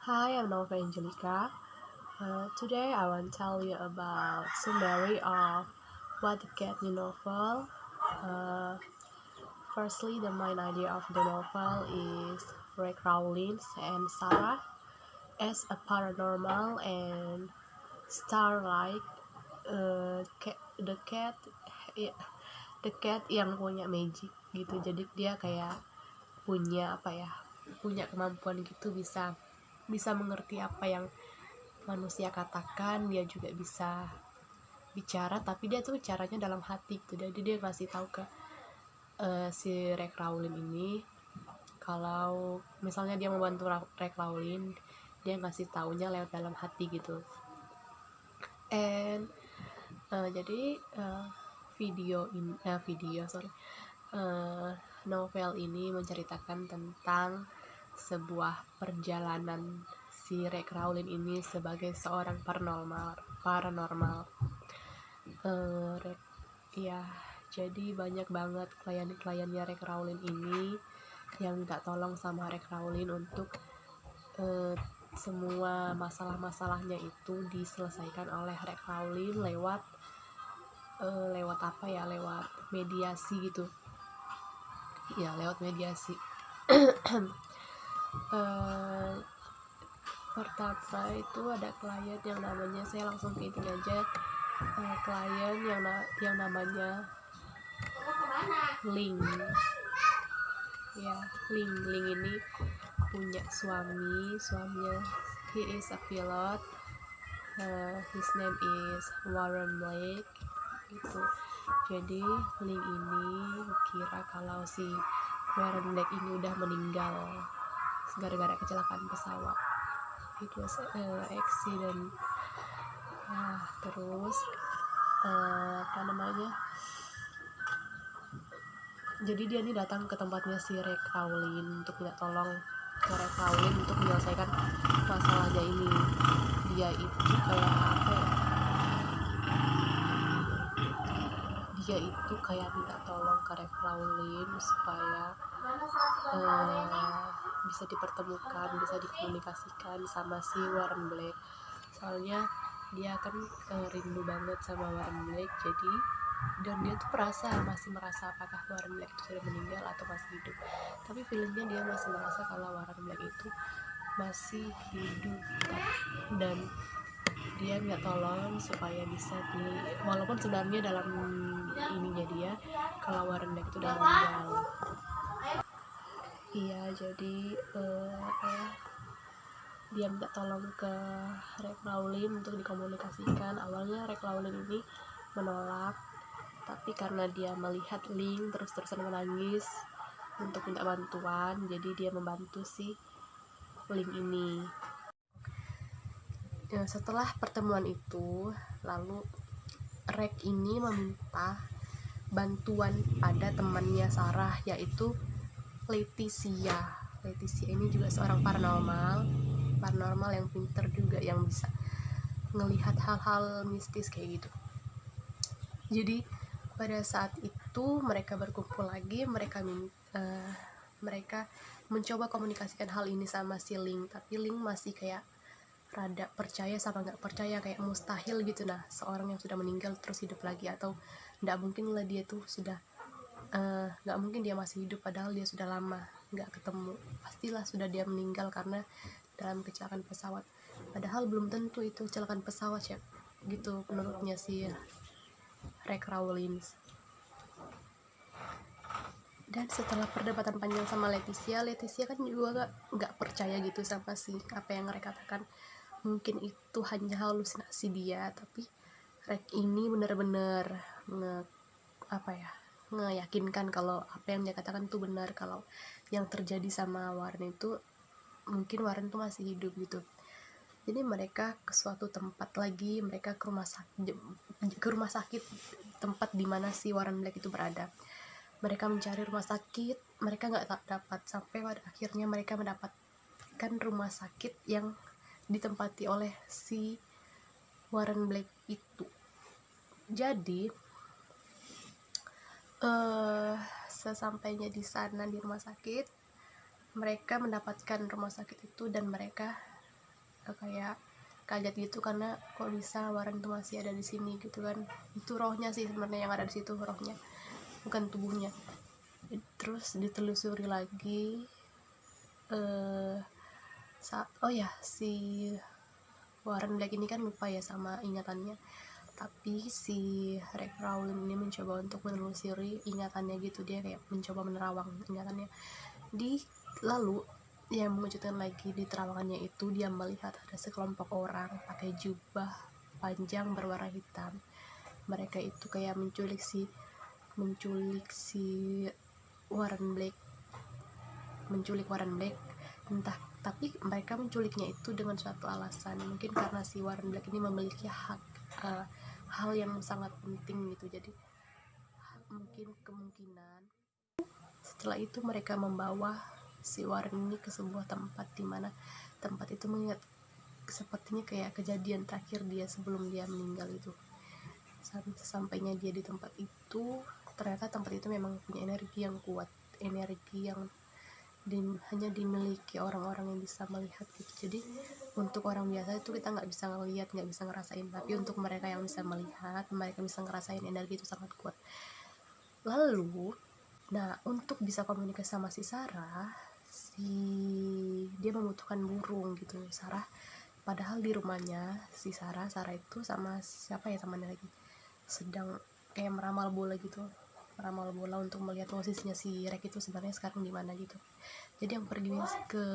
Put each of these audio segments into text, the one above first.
Hi, I'm Nova Angelica. Today I want to tell you about summary of what the Cat New novel. Uh, Firstly, the main idea of the novel is Rick Rowling and Sarah as a paranormal and starlight. The cat, ya, the cat yang punya magic gitu. Jadi dia kayak punya punya kemampuan gitu, bisa bisa mengerti apa yang manusia katakan. Dia juga bisa bicara, tapi dia tuh bicaranya dalam hati gitu. Jadi dia ngasih tahu ke si Rick Rowling ini kalau misalnya dia mau bantu Rick Rowling, dia ngasih taunya lewat dalam hati gitu. And jadi novel ini menceritakan tentang sebuah perjalanan si Rick Rowling ini sebagai seorang paranormal. Ya, jadi banyak banget klien-kliennya Rick Rowling ini yang minta tolong sama Rick Rowling untuk semua masalah-masalahnya itu diselesaikan oleh Rick Rowling lewat mediasi gitu. Ya, lewat mediasi. Pertama itu ada klien yang namanya, saya langsung ke intinya aja. Klien yang namanya Ling. Ya, Ling ini punya suaminya he is a pilot. His name is Warren Blake gitu. Jadi Ling ini kira kalau si Warren Blake ini udah meninggal gara-gara kecelakaan pesawat. It was accident. Nah, terus jadi dia nih datang ke tempatnya si Rick Rowling untuk minta tolong ke Rick Rowling untuk menyelesaikan masalahnya ini. Dia itu minta tolong ke Rick Rowling supaya bisa dipertemukan, bisa dikomunikasikan sama si Warren Blake. Soalnya dia kan rindu banget sama Warren Blake. Jadi dan dia tuh masih merasa apakah Warren Blake itu sudah meninggal atau masih hidup. Tapi feelingnya dia masih merasa kalau Warren Blake itu masih hidup, dan dia minta tolong supaya bisa walaupun sebenarnya dalam ininya dia kalau Warren Blake itu udah meninggal. Iya, jadi dia minta tolong ke Rick Rowling untuk dikomunikasikan. Awalnya Rick Rowling ini menolak, tapi karena dia melihat Ling terus-terusan menangis untuk minta bantuan, jadi dia membantu si Ling ini. Setelah pertemuan itu, lalu Rick ini meminta bantuan pada temannya Sarah, yaitu Leticia. Leticia ini juga seorang paranormal yang pinter juga, yang bisa ngelihat hal-hal mistis kayak gitu. Jadi pada saat itu mereka berkumpul lagi, mereka mencoba komunikasikan hal ini sama si Ling, tapi Ling masih kayak rada percaya sama nggak percaya, kayak mustahil gitu. Nah, seorang yang sudah meninggal terus hidup lagi, atau nggak mungkin lah dia tuh sudah nggak mungkin dia masih hidup padahal dia sudah lama nggak ketemu, pastilah sudah dia meninggal karena dalam kecelakaan pesawat, padahal belum tentu itu kecelakaan pesawat ya gitu menurutnya si Rick Rowling. Dan setelah perdebatan panjang sama Leticia kan juga nggak percaya gitu sama si apa yang mereka katakan. Mungkin itu hanya halusinasi dia, tapi Rick ini benar-benar ngeyakinkan kalau apa yang dia katakan itu benar, kalau yang terjadi sama Warren itu mungkin Warren tuh masih hidup gitu. Jadi mereka ke suatu tempat lagi, mereka ke rumah sakit tempat dimana si Warren Blake itu berada. Mereka mencari rumah sakit, mereka nggak dapat, sampai pada akhirnya mereka mendapatkan rumah sakit yang ditempati oleh si Warren Blake itu. Jadi sesampainya di sana di rumah sakit, mereka mendapatkan rumah sakit itu dan mereka kayak kaget gitu karena kok bisa Warren tuh masih ada di sini gitu kan. Itu rohnya sih sebenarnya yang ada di situ, rohnya bukan tubuhnya. Terus ditelusuri lagi oh ya, si Warren Black ini kan lupa ya sama ingatannya, tapi si Rick Rowling ini mencoba untuk menelusuri ingatannya gitu. Dia kayak mencoba menerawang ingatannya. Lalu yang mengejutkan lagi, di terawangannya itu dia melihat ada sekelompok orang pakai jubah panjang berwarna hitam. Mereka itu kayak menculik si Warren Black, entah, tapi mereka menculiknya itu dengan suatu alasan, mungkin karena si Warren Black ini memiliki hal yang sangat penting gitu. Jadi mungkin kemungkinan setelah itu mereka membawa si Warren ini ke sebuah tempat, di mana tempat itu mengingat sepertinya kayak kejadian terakhir dia sebelum dia meninggal itu. Sampainya dia di tempat itu, ternyata tempat itu memang punya energi yang kuat, energi yang hanya dimiliki orang-orang yang bisa melihat gitu. Jadi untuk orang biasa itu kita nggak bisa ngelihat, nggak bisa ngerasain, tapi untuk mereka yang bisa melihat, mereka bisa ngerasain energi itu sangat kuat. Lalu untuk bisa komunikasi sama si Sarah, dia membutuhkan burung gitu. Sarah, padahal di rumahnya si Sarah itu sama siapa ya temannya lagi, sedang kayak meramal bola untuk melihat posisinya si Rek itu sebenarnya sekarang di mana gitu. Jadi yang pergi ke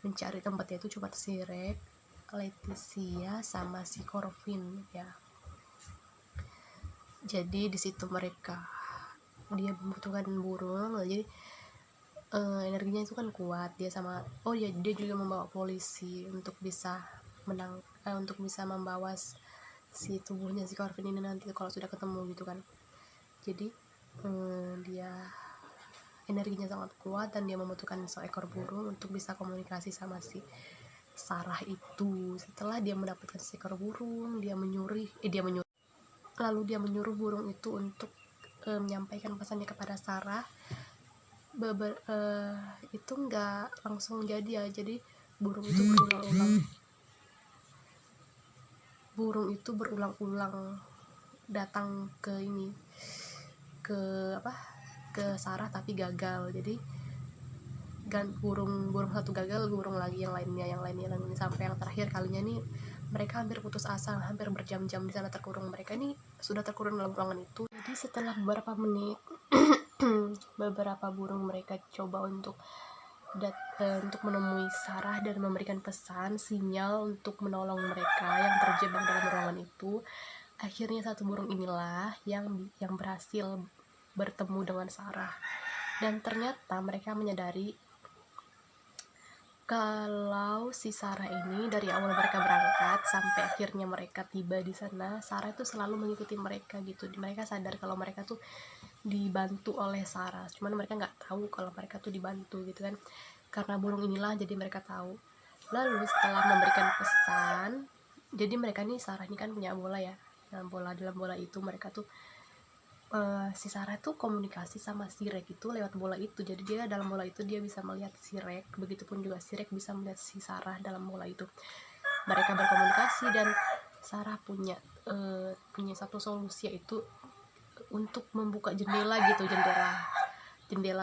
mencari tempatnya itu cuma si Rek, Leticia sama si Corvin ya. Jadi di situ dia membutuhkan burung. Jadi energinya itu kan kuat, dia juga membawa polisi untuk bisa untuk bisa membawa si tubuhnya si Corvin ini nanti kalau sudah ketemu gitu kan. Jadi dia energinya sangat kuat dan dia membutuhkan seekor burung untuk bisa komunikasi sama si Sarah itu. Setelah dia mendapatkan seekor burung, lalu dia menyuruh burung itu untuk menyampaikan pesannya kepada Sarah. Itu nggak langsung jadi ya. Jadi burung itu berulang-ulang datang ke Sarah tapi gagal. Jadi burung satu gagal, burung lagi yang lainnya sampai yang terakhir kalinya nih mereka hampir putus asa, hampir berjam-jam di sana terkurung. Mereka ini sudah terkurung dalam ruangan itu. Jadi setelah beberapa menit beberapa burung mereka coba untuk menemui Sarah dan memberikan pesan sinyal untuk menolong mereka yang terjebak dalam ruangan itu. Akhirnya satu burung inilah yang berhasil bertemu dengan Sarah, dan ternyata mereka menyadari kalau si Sarah ini dari awal mereka berangkat sampai akhirnya mereka tiba di sana, Sarah itu selalu mengikuti mereka gitu. Mereka sadar kalau mereka tuh dibantu oleh Sarah, cuman mereka nggak tahu kalau mereka tuh dibantu gitu kan. Karena burung inilah jadi mereka tahu. Lalu setelah memberikan pesan, jadi mereka nih, Sarah ini kan punya bola ya, dalam bola itu mereka tuh si Sarah tuh komunikasi sama si Rek itu lewat bola itu. Jadi dia dalam bola itu dia bisa melihat si Rek, begitupun juga si Rek bisa melihat si Sarah dalam bola itu. Mereka berkomunikasi dan Sarah punya satu solusi, yaitu untuk membuka jendela,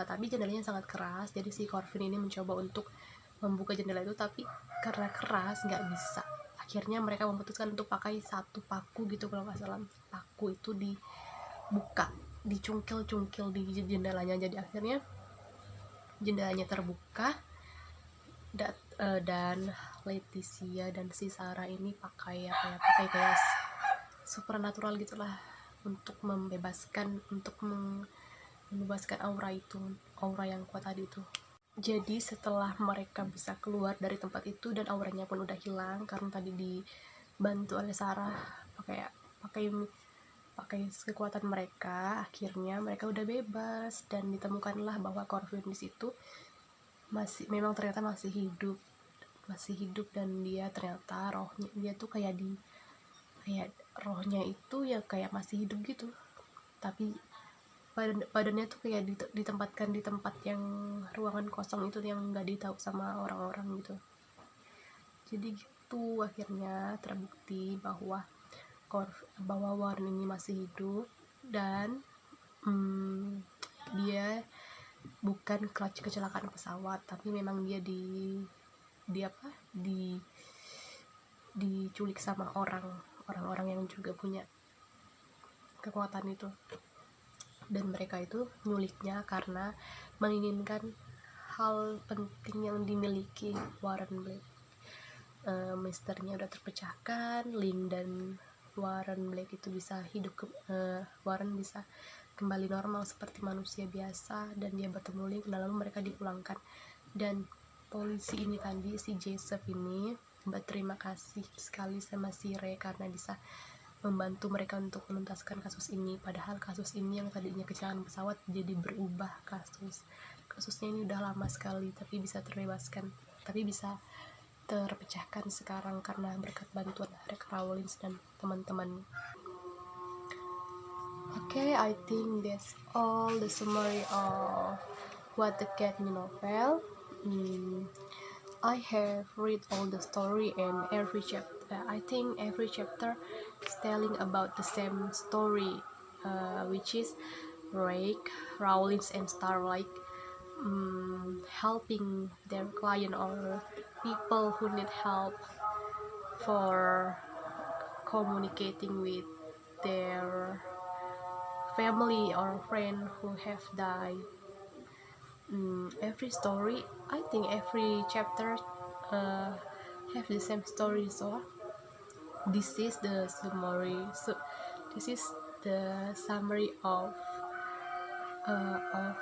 tapi jendelanya sangat keras. Jadi si Corvin ini mencoba untuk membuka jendela itu, tapi karena keras nggak bisa. Akhirnya mereka memutuskan untuk pakai satu paku gitu kalau nggak salah. Paku itu dibuka, dicungkil di jendelanya. Jadi akhirnya jendelanya terbuka dan Leticia dan si Sarah ini pakai kayak supernatural gitulah untuk membebaskan aura yang kuat tadi itu. Jadi setelah mereka bisa keluar dari tempat itu dan auranya pun udah hilang karena tadi dibantu oleh Sarah pakai kekuatan mereka, akhirnya mereka udah bebas dan ditemukanlah bahwa Corvin di situ memang ternyata masih hidup dan dia ternyata dia tuh kayak rohnya itu ya kayak masih hidup gitu, tapi badannya tuh kayak ditempatkan di tempat yang ruangan kosong itu yang nggak ditahu sama orang-orang gitu. Jadi itu akhirnya terbukti bahwa Warren ini masih hidup dan dia bukan kecelakaan pesawat, tapi memang dia diculik sama orang-orang yang juga punya kekuatan itu, dan mereka itu nyuliknya karena menginginkan hal penting yang dimiliki Warren Blake. Misternya udah terpecahkan, Link dan Warren Blake itu bisa Warren bisa kembali normal seperti manusia biasa, dan dia bertemu Link, lalu mereka dipulangkan. Dan polisi ini tadi, si Joseph ini berterima kasih sekali sama si Ray karena bisa membantu mereka untuk menuntaskan kasus ini, padahal kasus ini yang tadinya kecelakaan pesawat jadi berubah kasusnya ini udah lama sekali, tapi bisa terpecahkan sekarang karena berkat bantuan Rick Rawlins dan teman-teman. Okay, I think that's all the summary of What the Get Me novel. I have read all the story and every chapter. I think every chapter is telling about the same story, which is Rick, Rawlins, and Starlight helping their client or people who need help for communicating with their family or friend who have died. Every story, I think every chapter have the same story, so this is the summary. So this is the summary of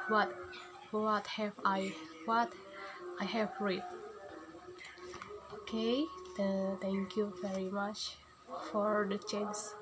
what I have read. Okay, thank you very much for the chance.